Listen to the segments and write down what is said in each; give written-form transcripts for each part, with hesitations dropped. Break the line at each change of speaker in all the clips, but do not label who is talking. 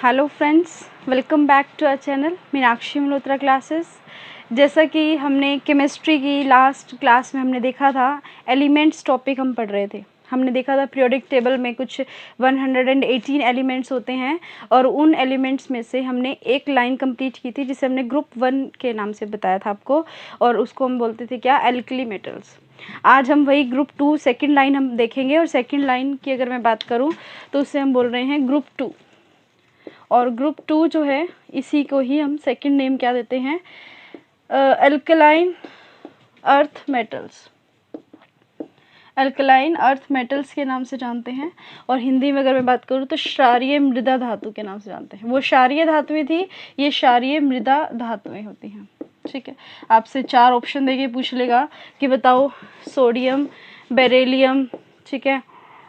Hello friends, welcome back to our channel Meenakshi Malhotra classes. जैसा कि हमने केमिस्ट्री की लास्ट क्लास में हमने देखा था, एलिमेंट्स टॉपिक हम पढ़ रहे थे। हमने देखा था पीरियोडिक टेबल में कुछ 118 एलिमेंट्स होते हैं और उन एलिमेंट्स में से हमने एक लाइन कंप्लीट की थी जिसे हमने ग्रुप 1 के नाम से बताया था आपको, और उसको हम बोलते थे क्या, एल्कली मेटल्स। आज हम वही ग्रुप 2 सेकेंड लाइन हम देखेंगे, और सेकेंड लाइन की अगर मैं बात करूँ तो उससे हम बोल रहे हैं ग्रुप 2। और ग्रुप 2 जो है, इसी को ही हम सेकंड नेम क्या देते हैं, alkaline earth metals. Alkaline earth metals के नाम से जानते हैं, और हिंदी में अगर मैं बात करूँ तो क्षारीय मृदा धातु के नाम से जानते हैं। वो क्षारीय धातुएं थी, ये क्षारीय मृदा धातुएं होती हैं। ठीक है, आपसे 4 ऑप्शन देके पूछ लेगा कि बताओ सोडियम, बेरिलियम, ठीक है,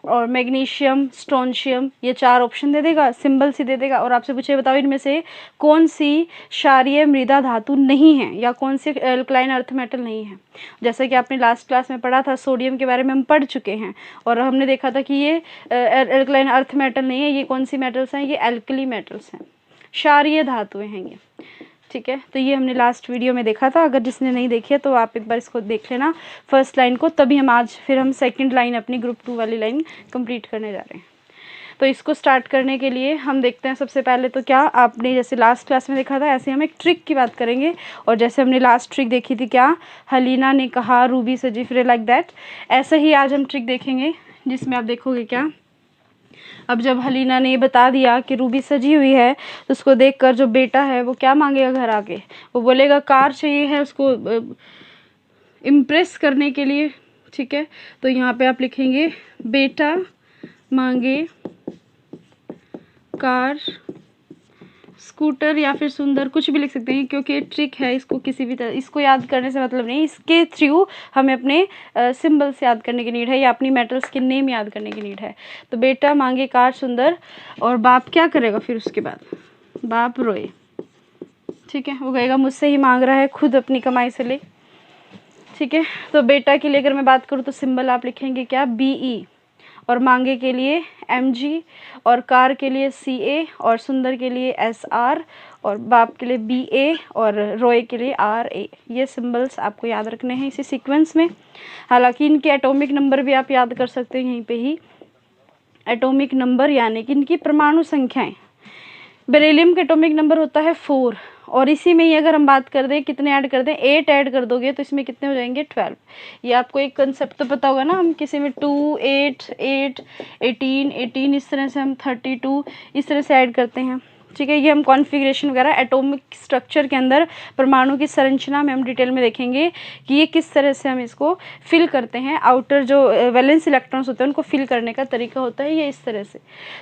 और मैग्नीशियम, स्ट्रोंशियम, ये 4 ऑप्शन दे देगा, सिंबल सी दे देगा, और आपसे पूछे बताओ इनमें से कौन सी क्षारीय मृदा धातु नहीं है या कौन सी एल्कलाइन अर्थ मेटल नहीं है। जैसा कि आपने लास्ट क्लास में पढ़ा था, सोडियम के बारे में हम पढ़ चुके हैं और हमने देखा था कि ये एल्कलाइन अर्थ मेटल नहीं है। ये कौन सी मेटल्स हैं, ये एल्कली मेटल्स हैं, क्षारीय धातुएं हैं ये। ठीक है, तो ये हमने लास्ट वीडियो में देखा था। अगर जिसने नहीं देखी है तो आप एक बार इसको देख लेना, फर्स्ट लाइन को, तभी हम आज फिर हम सेकंड लाइन अपनी ग्रुप 2 वाली लाइन कंप्लीट करने जा रहे हैं। तो इसको स्टार्ट करने के लिए हम देखते हैं सबसे पहले तो क्या, आपने जैसे लास्ट क्लास में देखा था ऐसे हम एक ट्रिक की बात करेंगे। और जैसे हमने लास्ट ट्रिक देखी थी क्या, हलीना ने कहा रूबी सजी फिरे, लाइक दैट, ऐसे ही आज हम ट्रिक देखेंगे जिसमें आप देखोगे क्या, अब जब हलीना ने ये बता दिया कि रूबी सजी हुई है तो उसको देखकर जो बेटा है वो क्या मांगेगा घर आके, वो बोलेगा कार चाहिए है उसको इम्प्रेस करने के लिए। ठीक है, तो यहाँ पे आप लिखेंगे बेटा मांगे कार, स्कूटर या फिर सुंदर, कुछ भी लिख सकते हैं क्योंकि ये ट्रिक है। इसको किसी भी तरह, इसको याद करने से मतलब नहीं, इसके थ्रू हमें अपने सिंबल्स याद करने की नीड है या अपनी मेटल्स के नेम याद करने की नीड है। तो बेटा मांगे कार सुंदर, और बाप क्या करेगा फिर उसके बाद, बाप रोए। ठीक है, वो कहेगा मुझसे ही मांग रहा है, खुद अपनी कमाई से ले। ठीक है, तो बेटा के लिए अगर मैं बात करूँ तो सिंबल आप लिखेंगे क्या, BE, और मांगे के लिए MG, और कार के लिए CA, और सुंदर के लिए SR, और बाप के लिए BA, और रोए के लिए RA। ये सिंबल्स आपको याद रखने हैं इसी सीक्वेंस में। हालांकि इनके एटॉमिक नंबर भी आप याद कर सकते हैं यहीं पे ही, एटॉमिक नंबर यानी कि इनकी परमाणु संख्याएं। बेरिलियम का एटॉमिक नंबर होता है 4, और इसी में ही अगर हम बात कर दें कितने ऐड कर दें, 8 ऐड कर दोगे तो इसमें कितने हो जाएंगे, 12। ये आपको एक कंसेप्ट तो पता होगा ना, हम किसी में 2, 8, 8, 18, 18, इस तरह से हम 32 इस तरह से ऐड करते हैं। ठीक है, ये हम कॉन्फ़िगरेशन वगैरह एटॉमिक स्ट्रक्चर के अंदर परमाणु की संरचना में हम डिटेल में देखेंगे कि ये किस तरह से हम इसको फिल करते हैं। आउटर जो वैलेंस इलेक्ट्रॉन्स होते हैं उनको फिल करने का तरीका होता है ये इस तरह से।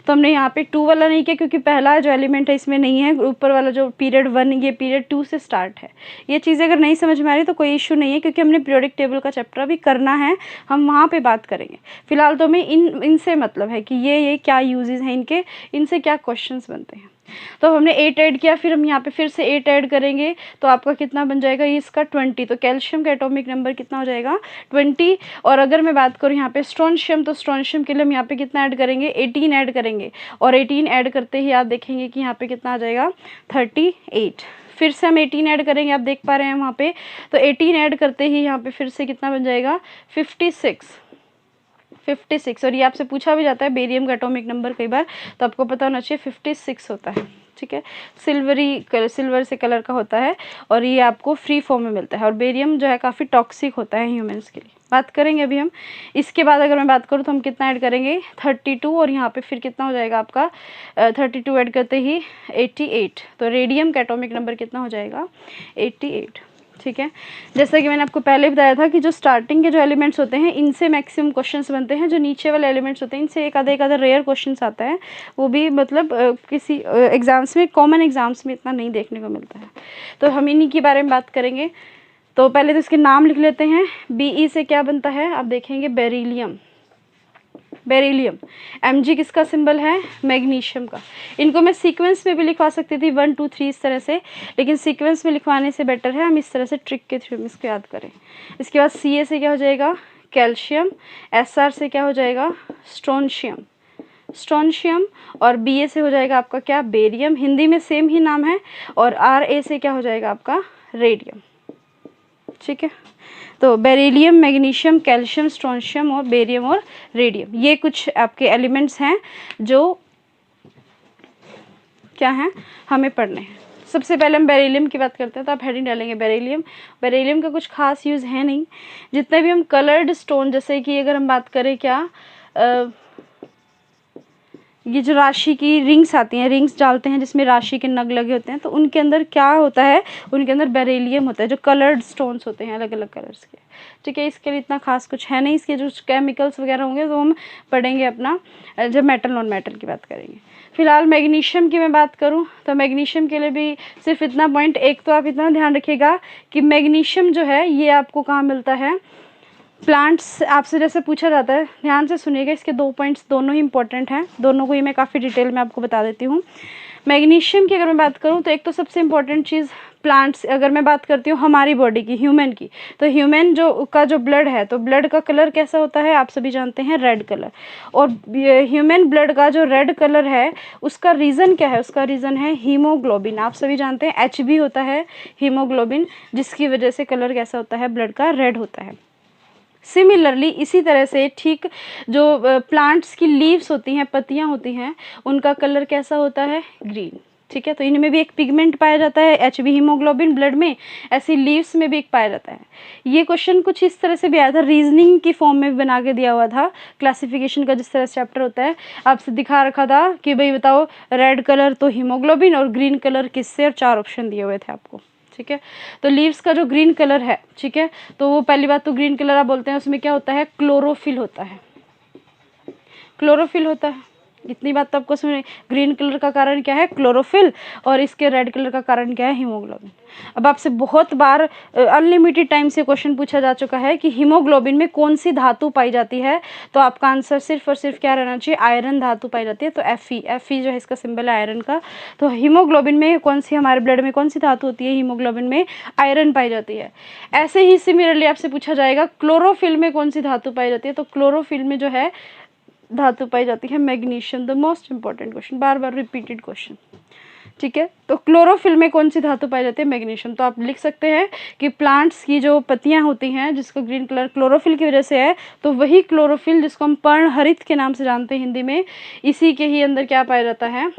तो हमने यहाँ पे 2 वाला नहीं किया क्योंकि पहला जो एलिमेंट है इसमें नहीं है, ऊपर वाला जो पीरियड 1 ये पीरियड 2 से स्टार्ट है। ये चीज़ें अगर नहीं समझ में आ रही तो कोई इशू नहीं है, क्योंकि हमने पीरियोडिक टेबल का चैप्टर भी करना है, हम वहाँ पर बात करेंगे। फिलहाल तो हमें इनसे मतलब है कि ये क्या यूजेस हैं इनके, इनसे क्या क्वेश्चन बनते हैं। तो हमने 8 ऐड किया, फिर हम यहाँ पे फिर से 8 ऐड करेंगे तो आपका कितना बन जाएगा, ये इसका 20। तो कैल्शियम का एटॉमिक नंबर कितना हो जाएगा, 20। और अगर मैं बात करूँ यहाँ पे स्ट्रोंशियम, तो स्ट्रोंशियम के लिए हम यहाँ पे कितना ऐड करेंगे, 18 ऐड करेंगे, और 18 ऐड करते ही आप देखेंगे कि यहाँ पे कितना आ जाएगा, 38। फिर से हम 18 ऐड करेंगे, आप देख पा रहे हैं वहाँ पे, तो 18 ऐड करते ही यहाँ पे फिर से कितना बन जाएगा, 56। और ये आपसे पूछा भी जाता है बेरियम का एटॉमिक नंबर कई बार, तो आपको पता होना चाहिए 56 होता है। ठीक है, सिल्वर से कलर का होता है, और ये आपको फ्री फॉर्म में मिलता है। और बेरियम जो है काफ़ी टॉक्सिक होता है ह्यूमंस के लिए, बात करेंगे अभी हम। इसके बाद अगर मैं बात करूँ तो हम कितना ऐड करेंगे, 32, और यहाँ पे फिर कितना हो जाएगा आपका 32 ऐड करते ही 88। तो रेडियम का एटॉमिक नंबर कितना हो जाएगा, 88। ठीक है, जैसा कि मैंने आपको पहले बताया था कि जो स्टार्टिंग के जो एलिमेंट्स होते हैं इनसे मैक्सिमम क्वेश्चंस बनते हैं, जो नीचे वाले एलिमेंट्स होते हैं इनसे एक आधा रेयर क्वेश्चंस आता है, वो भी मतलब किसी एग्जाम्स में, कॉमन एग्जाम्स में इतना नहीं देखने को मिलता है। तो हम इन्हीं के बारे में बात करेंगे। तो पहले तो इसके नाम लिख लेते हैं। BE से क्या बनता है, आप देखेंगे बेरिलियम, MG किसका सिंबल है, मैग्नीशियम का। इनको मैं सीक्वेंस में भी लिखवा सकती थी 1 2 3 इस तरह से, लेकिन सीक्वेंस में लिखवाने से बेटर है हम इस तरह से ट्रिक के थ्रू इसको याद करें। इसके बाद CA से क्या हो जाएगा, कैल्शियम, SR से क्या हो जाएगा, स्ट्रोंशियम। स्ट्रोंशियम, और Ba से हो जाएगा आपका क्या, बेरियम, हिंदी में सेम ही नाम है, और Ra से क्या हो जाएगा आपका, रेडियम। ठीक है, तो बेरिलियम, मैग्नीशियम, कैल्शियम, स्ट्रोंशियम और बेरियम और रेडियम, ये कुछ आपके एलिमेंट्स हैं जो क्या हैं, हमें पढ़ने हैं। सबसे पहले हम बेरिलियम की बात करते हैं, तो आप हेडिंग डालेंगे बेरिलियम। बेरिलियम का कुछ खास यूज़ है नहीं। जितने भी हम कलर्ड स्टोन, जैसे कि अगर हम बात करें क्या, ये जो राशि की रिंग्स आती हैं, रिंग्स डालते हैं जिसमें राशि के नग लगे होते हैं, तो उनके अंदर क्या होता है, उनके अंदर बेरिलियम होता है, जो कलर्ड स्टोन्स होते हैं अलग अलग कलर्स के। ठीक है, इसके लिए इतना खास कुछ है नहीं। इसके जो केमिकल्स वगैरह होंगे तो हम पढ़ेंगे अपना जब मेटल नॉन मेटल की बात करेंगे। फिलहाल मैग्नीशियम की मैं बात करूं तो मैग्नीशियम के लिए भी सिर्फ इतना पॉइंट, एक तो आप इतना ध्यान रखिएगा कि मैग्नीशियम जो है ये आपको कहाँ मिलता है, प्लांट्स। आपसे जैसे पूछा जाता है, ध्यान से सुनिएगा, इसके 2 पॉइंट्स दोनों ही इंपॉर्टेंट हैं, दोनों को ही मैं काफ़ी डिटेल में आपको बता देती हूँ। मैग्नीशियम की अगर मैं बात करूँ तो एक तो सबसे इम्पॉर्टेंट चीज़ प्लांट्स, अगर मैं बात करती हूँ हमारी बॉडी की, ह्यूमन की, तो ह्यूमन जो ब्लड है, तो ब्लड का कलर कैसा होता है, आप सभी जानते हैं, रेड कलर। और ह्यूमन ब्लड का जो रेड कलर है उसका रीज़न क्या है, उसका रीज़न है हीमोग्लोबिन। आप सभी जानते हैं Hb होता है हीमोग्लोबिन, जिसकी वजह से कलर कैसा होता है, ब्लड का रेड होता है। सिमिलरली इसी तरह से ठीक जो प्लांट्स की लीव्स होती हैं, पत्तियां होती हैं, उनका कलर कैसा होता है, ग्रीन। ठीक है, तो इनमें भी एक पिगमेंट पाया जाता है Hb हीमोग्लोबिन ब्लड में, ऐसी लीव्स में भी एक पाया जाता है। ये क्वेश्चन कुछ इस तरह से भी आया था, रीजनिंग की फॉर्म में भी बना के दिया हुआ था, क्लासिफिकेशन का जिस तरह से चैप्टर होता है, आपसे दिखा रखा था कि भाई बताओ रेड कलर तो हीमोग्लोबिन और ग्रीन कलर किससे, और 4 ऑप्शन दिए हुए थे आपको। ठीक है, तो लीव्स का जो ग्रीन कलर है, ठीक है, तो वो पहली बात तो ग्रीन कलर आप बोलते हैं, उसमें क्या होता है, क्लोरोफिल होता है, क्लोरोफिल होता है। इतनी बात तो आपको सुने, ग्रीन कलर का कारण क्या है, क्लोरोफिल, और इसके रेड कलर का कारण क्या है, हीमोग्लोबिन। अब आपसे बहुत बार अनलिमिटेड टाइम से क्वेश्चन पूछा जा चुका है कि हीमोग्लोबिन में कौन सी धातु पाई जाती है, तो आपका आंसर सिर्फ और सिर्फ क्या रहना चाहिए, आयरन धातु पाई जाती है। तो Fe जो है इसका सिंबल है आयरन का। तो हीमोग्लोबिन में कौन सी, हमारे ब्लड में कौन सी धातु होती है, हीमोग्लोबिन में आयरन पाई जाती है। ऐसे ही सिमिलरली आपसे पूछा जाएगा क्लोरोफिल में कौन सी धातु पाई जाती है, तो क्लोरोफिल में जो है धातु पाई जाती है magnesium. The most important question, bar bar repeated question. ठीक है, तो क्लोरोफिल में कौन सी धातु पाई जाती है, मैग्नीशियम। तो आप लिख सकते हैं कि प्लांट्स की जो पत्तियां होती हैं जिसका ग्रीन कलर क्लोरोफिल की वजह से है, तो वही क्लोरोफिल जिसको हम पर्णहरित के नाम से जानते हैं हिंदी में, इसी के ही अंदर क्या पाया जाता है,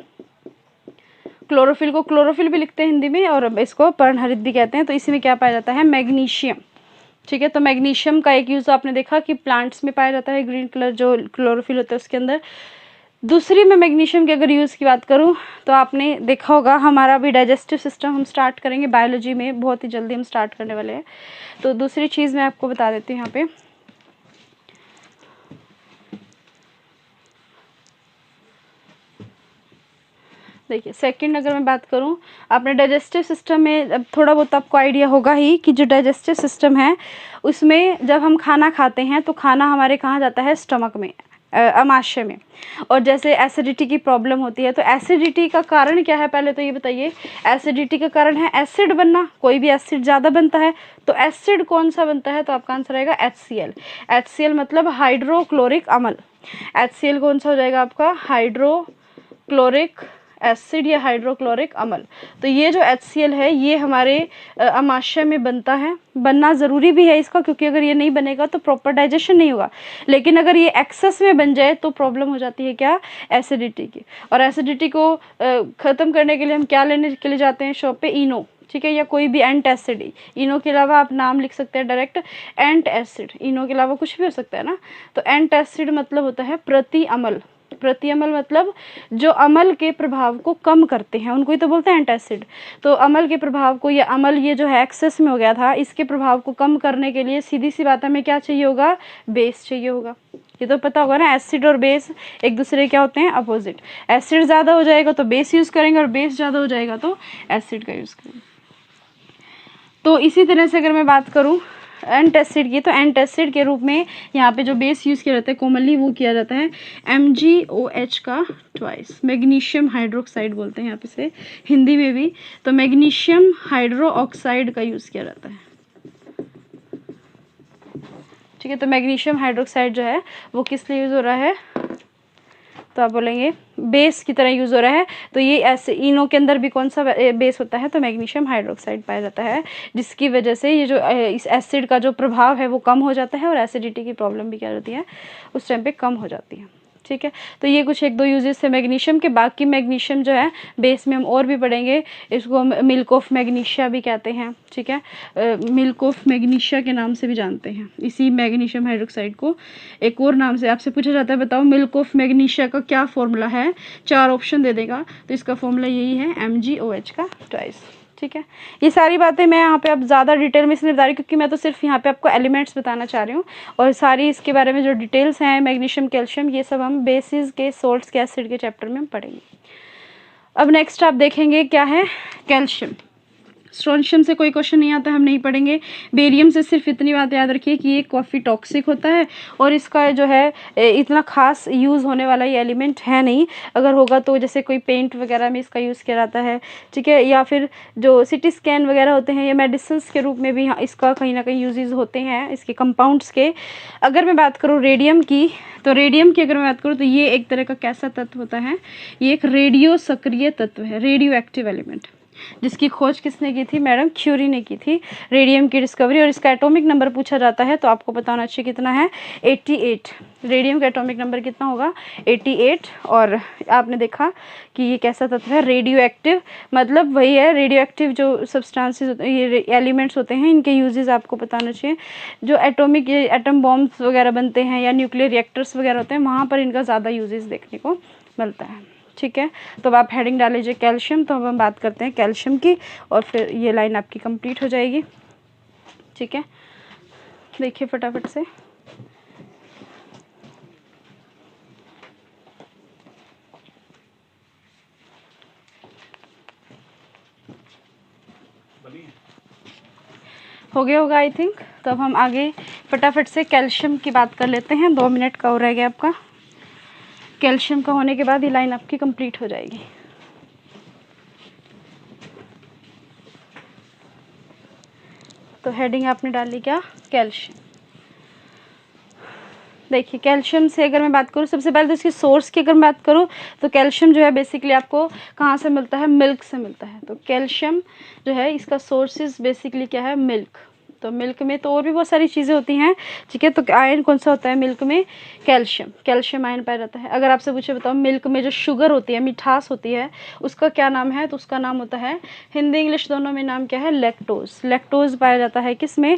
क्लोरोफिल को क्लोरोफिल भी लिखते हैं हिंदी में, और इसको पर्णहरित भी कहते हैं। तो इसी में क्या पाया जाता है, मैग्नीशियम। ठीक है, तो मैग्नीशियम का एक यूज़ आपने देखा कि प्लांट्स में पाया जाता है, ग्रीन कलर जो क्लोरोफिल होता है उसके अंदर। दूसरी मैं मैग्नीशियम के अगर यूज़ की बात करूं तो आपने देखा होगा, हमारा भी डाइजेस्टिव सिस्टम हम स्टार्ट करेंगे बायोलॉजी में, बहुत ही जल्दी हम स्टार्ट करने वाले हैं। तो दूसरी चीज़ मैं आपको बता देती हूँ यहाँ पे, देखिए सेकंड अगर मैं बात करूं, आपने डाइजेस्टिव सिस्टम में अब थोड़ा बहुत आपको आइडिया होगा ही कि जो डाइजेस्टिव सिस्टम है उसमें जब हम खाना खाते हैं तो खाना हमारे कहाँ जाता है, स्टमक में, अमाशय में। और जैसे एसिडिटी की प्रॉब्लम होती है, तो एसिडिटी का कारण क्या है, पहले तो ये बताइए। एसिडिटी का कारण है एसिड बनना, कोई भी एसिड ज़्यादा बनता है, तो एसिड कौन सा बनता है, तो आपका आंसर आएगा HCl। HCl मतलब हाइड्रोक्लोरिक अम्ल। HCl कौन सा हो जाएगा आपका, हाइड्रोक्लोरिक एसिड या हाइड्रोक्लोरिक अम्ल। तो ये जो HCl है ये हमारे अमाशय में बनता है, बनना ज़रूरी भी है इसका, क्योंकि अगर ये नहीं बनेगा तो प्रॉपर डाइजेशन नहीं होगा। लेकिन अगर ये एक्सेस में बन जाए तो प्रॉब्लम हो जाती है क्या, एसिडिटी की। और एसिडिटी को ख़त्म करने के लिए हम क्या लेने के लिए जाते हैं शॉप पे, इनो। ठीक है, या कोई भी एंट एसिड। इनो के अलावा आप नाम लिख सकते हैं डायरेक्ट, एंट एसिड। इनो के अलावा कुछ भी हो सकता है ना। तो एंट एसिड मतलब होता है प्रति अम्ल। प्रति अम्ल मतलब जो अम्ल के प्रभाव को कम करते हैं, उनको ही तो बोलते हैं एंटासिड। तो अम्ल के प्रभाव को, या अम्ल ये जो है एक्सेस में हो गया था, इसके प्रभाव को कम करने के लिए सीधी सी बात है, हमें क्या चाहिए होगा, बेस चाहिए होगा। ये तो पता होगा ना, एसिड और बेस एक दूसरे क्या होते हैं, अपोजिट। एसिड ज़्यादा हो जाएगा तो बेस यूज़ करेंगे, और बेस ज़्यादा हो जाएगा तो एसिड का यूज़ करेंगे। तो इसी तरह से अगर मैं बात करूँ एंटासिड की, तो एंटासिड के रूप में यहाँ पे जो बेस यूज़ किया जाता है कॉमनली, वो किया जाता है MgOH का ट्वाइस। मैग्नीशियम हाइड्रोक्साइड बोलते हैं यहाँ पे से हिंदी में भी। तो मैग्नीशियम हाइड्रो ऑक्साइड का यूज़ किया जाता है। ठीक है, तो मैग्नीशियम हाइड्रोक्साइड जो है वो किस लिए यूज़ हो रहा है, तो आप बोलेंगे बेस की तरह यूज़ हो रहा है। तो ये ऐसे इनो के अंदर भी कौन सा बेस होता है, तो मैग्नीशियम हाइड्रोक्साइड पाया जाता है, जिसकी वजह से ये जो इस एसिड का जो प्रभाव है वो कम हो जाता है और एसिडिटी की प्रॉब्लम भी क्या होती है उस टाइम पे कम हो जाती है। ठीक है, तो ये कुछ 1-2 यूजेस थे मैग्नीशियम के। बाकी मैग्नीशियम जो है बेस में हम और भी पढ़ेंगे, इसको हम मिल्क ऑफ मैग्नीशिया भी कहते हैं। ठीक है, मिल्क ऑफ मैग्नीशिया के नाम से भी जानते हैं इसी मैग्नीशियम हाइड्रोक्साइड को। एक और नाम से आपसे पूछा जाता है, बताओ मिल्क ऑफ मैग्नीशिया का क्या फॉर्मूला है, 4 ऑप्शन दे देगा, तो इसका फॉर्मूला यही है MgOH का ट्वाइस। ठीक है, ये सारी बातें मैं यहाँ पे अब ज़्यादा डिटेल में इसलिए बता रही हूँ क्योंकि मैं तो सिर्फ यहाँ पे आपको एलिमेंट्स बताना चाह रही हूँ, और सारी इसके बारे में जो डिटेल्स हैं मैग्नीशियम कैल्शियम ये सब हम बेसिस के सोल्ट्स के एसिड के चैप्टर में हम पढ़ेंगे। अब नेक्स्ट आप देखेंगे क्या है, कैल्शियम। स्ट्रोंशियम से कोई क्वेश्चन नहीं आता, हम नहीं पढ़ेंगे। बेरियम से सिर्फ इतनी बात याद रखिए कि ये काफ़ी टॉक्सिक होता है और इसका जो है इतना खास यूज़ होने वाला ये एलिमेंट है नहीं। अगर होगा तो जैसे कोई पेंट वगैरह में इसका यूज़ किया जाता है। ठीक है, या फिर जो सिटी स्कैन वगैरह होते हैं या मेडिसिन्स के रूप में भी इसका कहीं ना कहीं यूजेस होते हैं इसके कंपाउंड्स के। अगर मैं बात करूँ रेडियम की, तो रेडियम की अगर मैं बात करूँ तो ये एक तरह का कैसा तत्व होता है, ये एक रेडियो सक्रिय तत्व है, रेडियो एक्टिव एलिमेंट, जिसकी खोज किसने की थी, मैडम क्यूरी ने की थी रेडियम की डिस्कवरी। और इसका एटॉमिक नंबर पूछा जाता है तो आपको बताना चाहिए कितना है, 88। रेडियम का एटॉमिक नंबर कितना होगा, 88। और आपने देखा कि ये कैसा तत्व है, रेडियो एक्टिव, मतलब वही है रेडियो एक्टिव जो सब्सटेंसेस ये एलिमेंट्स होते हैं, इनके यूजेस आपको बताना चाहिए। जो एटॉमिक एटम बॉम्ब्स वगैरह बनते हैं या न्यूक्लियर रिएक्टर्स वगैरह होते हैं वहाँ पर इनका ज़्यादा यूजेस देखने को मिलता है। ठीक है, तो अब आप हेडिंग डाल लीजिए कैल्शियम। तो अब हम बात करते हैं कैल्शियम की और फिर ये लाइन आपकी कंप्लीट हो जाएगी। ठीक है, देखिए फटाफट से। हो गया होगा आई थिंक। तो अब हम आगे फटाफट से कैल्शियम की बात कर लेते हैं। 2 मिनट का हो रह गया आपका। कैल्शियम का होने के बाद ये लाइन आपकी कंप्लीट हो जाएगी। तो हेडिंग आपने डाली क्या, कैल्शियम। देखिए कैल्शियम से अगर मैं बात करूँ, सबसे पहले तो इसकी सोर्स की अगर मैं बात करूँ तो कैल्शियम जो है बेसिकली आपको कहाँ से मिलता है, मिल्क से मिलता है। तो कैल्शियम जो है इसका सोर्सेज बेसिकली क्या है, मिल्क। तो मिल्क में तो और भी बहुत सारी चीज़ें होती हैं। ठीक है, तो आयरन कौन सा होता है मिल्क में, कैल्शियम, कैल्शियम आयरन पाया जाता है। अगर आपसे पूछे बताओ मिल्क में जो शुगर होती है, मिठास होती है, उसका क्या नाम है, तो उसका नाम होता है, हिंदी इंग्लिश दोनों में नाम क्या है, लैक्टोज। लैक्टोज पाया जाता है किस में,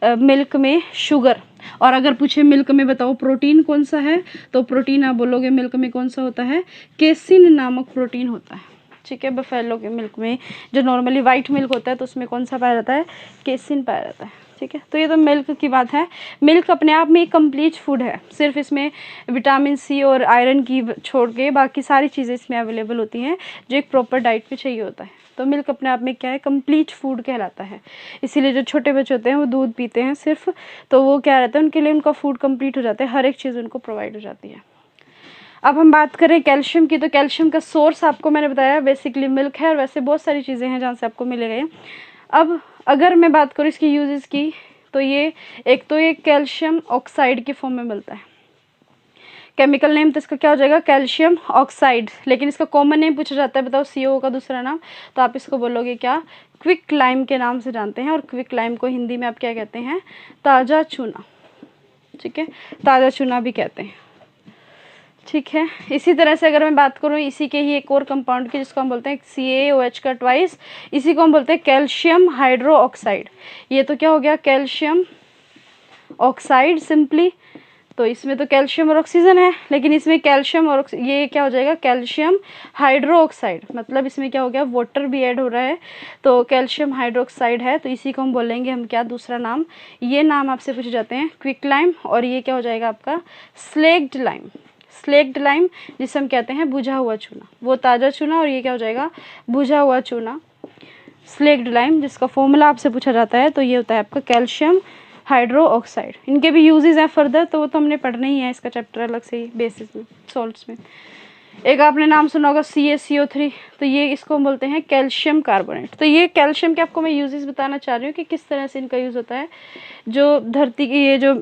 मिल्क में, शुगर। और अगर पूछे मिल्क में बताओ प्रोटीन कौन सा है, तो प्रोटीन आप बोलोगे मिल्क में कौन सा होता है, केसिन नामक प्रोटीन होता है। ठीक है, बफेलो के मिल्क में जो नॉर्मली वाइट मिल्क होता है तो उसमें कौन सा पाया जाता है, केसिन पाया जाता है। ठीक है, तो ये तो मिल्क की बात है। मिल्क अपने आप में एक कंप्लीट फूड है, सिर्फ इसमें विटामिन सी और आयरन की छोड़ के बाकी सारी चीज़ें इसमें अवेलेबल होती हैं जो एक प्रॉपर डाइट पे चाहिए होता है। तो मिल्क अपने आप में क्या है, कंप्लीट फूड कहलाता है। इसीलिए जो छोटे बच्चे होते हैं वो दूध पीते हैं सिर्फ, तो वो क्या रहता है उनके लिए, उनका फूड कंप्लीट हो जाता है, हर एक चीज़ उनको प्रोवाइड हो जाती है। अब हम बात करें कैल्शियम की, तो कैल्शियम का सोर्स आपको मैंने बताया बेसिकली मिल्क है, और वैसे बहुत सारी चीज़ें हैं जहाँ से आपको मिलेगा। अब अगर मैं बात करूँ इसकी यूजेस की, तो ये एक तो ये कैल्शियम ऑक्साइड के फॉर्म में मिलता है। केमिकल नेम तो इसका क्या हो जाएगा, कैल्शियम ऑक्साइड। लेकिन इसका कॉमन नेम पूछा जाता है, बताओ CO का दूसरा नाम, तो आप इसको बोलोगे क्या, क्विक लाइम के नाम से जानते हैं। और क्विक लाइम को हिंदी में आप क्या कहते हैं, ताज़ा चूना। ठीक है, ताज़ा चूना भी कहते हैं। ठीक है, इसी तरह से अगर मैं बात करूँ इसी के ही एक और कंपाउंड की जिसको हम बोलते हैं CaOH का ट्वाइस, इसी को हम बोलते हैं कैल्शियम हाइड्रो ऑक्साइड। ये तो क्या हो गया, कैल्शियम ऑक्साइड सिंपली। तो इसमें तो कैल्शियम और ऑक्सीजन है, लेकिन इसमें कैल्शियम और ये क्या हो जाएगा, कैल्शियम हाइड्रो ऑक्साइड, मतलब इसमें क्या हो गया, वाटर भी ऐड हो रहा है, तो कैल्शियम हाइड्रोक्साइड है। तो इसी को हम बोलेंगे हम क्या, दूसरा नाम। ये नाम आपसे पूछे जाते हैं क्विक लाइम, और ये क्या हो जाएगा आपका, स्लेक्ड लाइम। स्लेक्ड लाइम जिसे हम कहते हैं बुझा हुआ चूना, वो ताज़ा चूना, और ये क्या हो जाएगा, बुझा हुआ चूना, स्लेक्ड लाइम, जिसका फॉर्मूला आपसे पूछा जाता है तो ये होता है आपका कैल्शियम हाइड्रो ऑक्साइड। इनके भी यूजेस हैं फर्दर, तो वो तो हमने पढ़ना ही है, इसका चैप्टर अलग से ही बेसिस में सॉल्ट्स में। एक आपने नाम सुना होगा CaCO3, तो ये इसको हम बोलते हैं कैल्शियम कार्बोनेट। तो ये कैल्शियम के आपको मैं यूजेस बताना चाह रही हूँ कि किस तरह से इनका यूज़ होता है। जो धरती की ये जो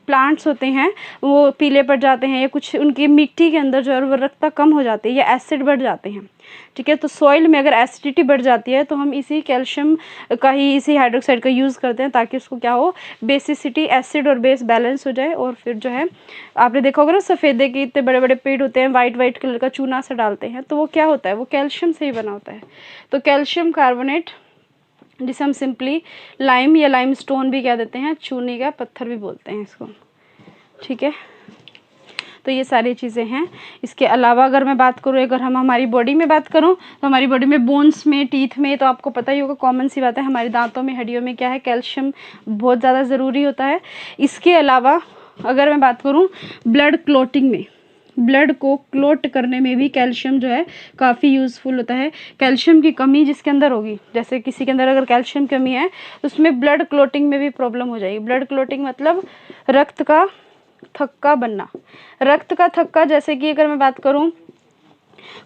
प्लांट्स होते हैं वो पीले पड़ जाते हैं, या कुछ उनकी मिट्टी के अंदर जो है उर्वरकता कम हो जाती है या एसिड बढ़ जाते हैं, ठीक है। तो सॉइल में अगर एसिडिटी बढ़ जाती है तो हम इसी कैल्शियम का ही, इसी हाइड्रोक्साइड का यूज़ करते हैं ताकि उसको क्या हो, बेसिसिटी, एसिड और बेस बैलेंस हो जाए। और फिर जो है आपने देखा होगा ना सफ़ेदे के इतने बड़े बड़े पेड़ होते हैं, वाइट वाइट कलर का चूना सा डालते हैं, तो वो क्या होता है, वो कैल्शियम से ही बना होता है। तो कैल्शियम कार्बोनेट, जिसे हम सिंपली लाइम या लाइम स्टोन भी कह देते हैं, चूने का पत्थर भी बोलते हैं इसको, ठीक है। तो ये सारी चीज़ें हैं। इसके अलावा अगर मैं बात करूँ, अगर हम हमारी बॉडी में बात करूँ तो हमारी बॉडी में बोन्स में, टीथ में, तो आपको पता ही होगा, कॉमन सी बात है, हमारे दांतों में, हड्डियों में क्या है, कैल्शियम बहुत ज़्यादा ज़रूरी होता है। इसके अलावा अगर मैं बात करूँ ब्लड क्लॉटिंग में, ब्लड को क्लोट करने में भी कैल्शियम जो है काफ़ी यूज़फुल होता है। कैल्शियम की कमी जिसके अंदर होगी, जैसे किसी के अंदर अगर कैल्शियम कमी है तो उसमें ब्लड क्लोटिंग में भी प्रॉब्लम हो जाएगी। ब्लड क्लोटिंग मतलब रक्त का थक्का बनना। रक्त का थक्का, जैसे कि अगर मैं बात करूं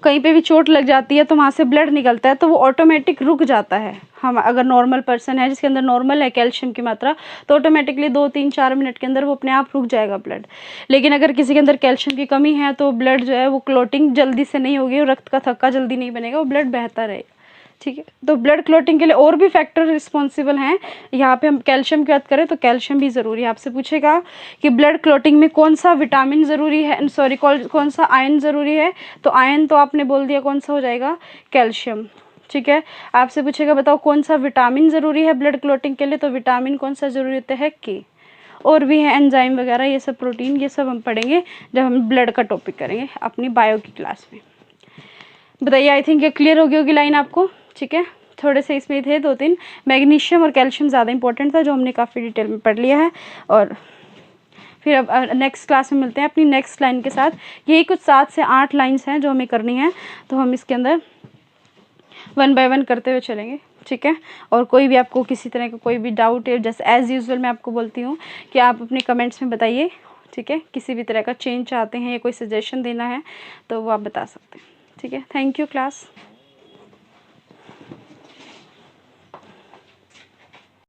कहीं पे भी चोट लग जाती है तो वहाँ से ब्लड निकलता है, तो वो ऑटोमेटिक रुक जाता है। हम अगर नॉर्मल पर्सन है जिसके अंदर नॉर्मल है कैल्शियम की मात्रा, तो ऑटोमेटिकली 2-3-4 मिनट के अंदर वो अपने आप रुक जाएगा ब्लड। लेकिन अगर किसी के अंदर कैल्शियम की कमी है तो ब्लड जो है वो क्लोटिंग जल्दी से नहीं होगी, रक्त का थक्का जल्दी नहीं बनेगा, वो ब्लड बहता रहेगा, ठीक है। तो ब्लड क्लोटिंग के लिए और भी फैक्टर रिस्पॉन्सिबल हैं। यहाँ पे हम कैल्शियम की बात करें तो कैल्शियम भी ज़रूरी है। आपसे पूछेगा कि ब्लड क्लोटिंग में कौन सा विटामिन ज़रूरी है, सॉरी कौन सा आयन ज़रूरी है, तो आयन तो आपने बोल दिया कौन सा हो जाएगा, कैल्शियम, ठीक है। आपसे पूछेगा बताओ कौन सा विटामिन ज़रूरी है ब्लड क्लोटिंग के लिए, तो विटामिन कौन सा ज़रूरी होता है, के। और भी है एंजाइम वगैरह, ये सब प्रोटीन, ये सब हम पढ़ेंगे जब हम ब्लड का टॉपिक करेंगे अपनी बायो की क्लास में। बताइए, आई थिंक ये क्लियर हो गई होगी लाइन आपको, ठीक है। थोड़े से इसमें थे 2-3, मैग्नीशियम और कैल्शियम ज़्यादा इंपॉर्टेंट था, जो हमने काफ़ी डिटेल में पढ़ लिया है। और फिर अब नेक्स्ट क्लास में मिलते हैं अपनी नेक्स्ट लाइन के साथ। यही कुछ 7 से 8 लाइन्स हैं जो हमें करनी है, तो हम इसके अंदर 1 बाय 1 करते हुए चलेंगे, ठीक है। और कोई भी आपको किसी तरह का कोई भी डाउट है, जैसे एज़ यूजुअल मैं आपको बोलती हूँ कि आप अपने कमेंट्स में बताइए, ठीक है। किसी भी तरह का चेंज चाहते हैं या कोई सजेशन देना है तो वो आप बता सकते हैं, ठीक है। Thank you class.